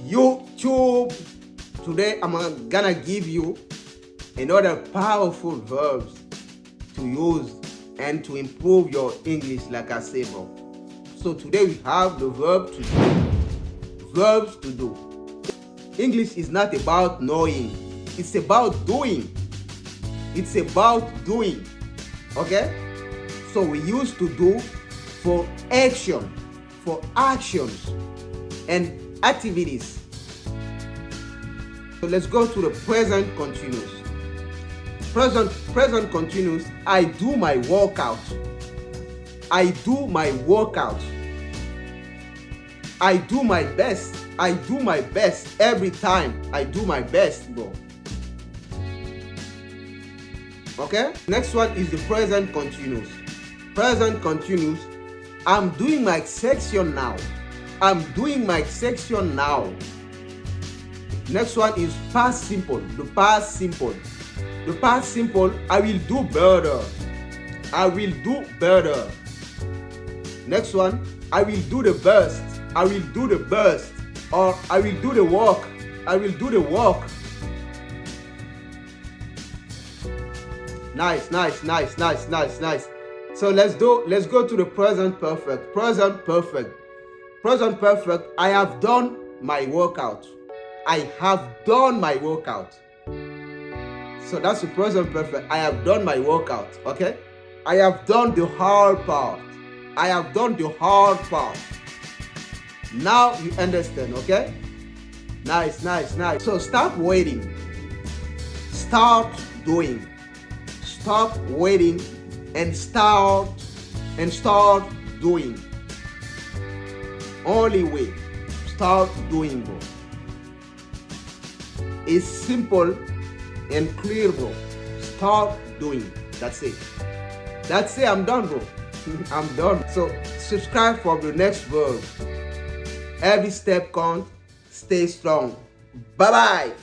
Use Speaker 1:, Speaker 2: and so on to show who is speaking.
Speaker 1: YouTube. Today I'm gonna give you another powerful verbs to use and to improve your English, like I said, bro. So today we have the verb to do. Verbs to do. English is not about knowing, it's about doing. It's about doing. Okay? So we used to do for action, for actions and activities. So let's go to the present continuous. Present continuous. I do my workout. I do my workout. I do my best. I do my best every time. I do my best, bro. Okay? Next one is the present continuous. Present continuous. I'm doing my section now. I'm doing my section now. Next one is past simple. The past simple. The past simple, I will do better. I will do better. Next one, I will do the best. I will do the best. Or I will do the work. I will do the work. Nice. So let's go to the present perfect. Present perfect. Present perfect. I have done my workout. I have done my workout. So that's the present perfect. I have done my workout. Okay? I have done the hard part. I have done the hard part. Now you understand, okay? Nice. So stop waiting. Start doing. Stop waiting and start doing. Only way. Start doing, bro. It's simple and clear, bro. Start doing. That's it. I'm done, bro. I'm done. So subscribe for the next verb. Every step counts. Stay strong. Bye-bye.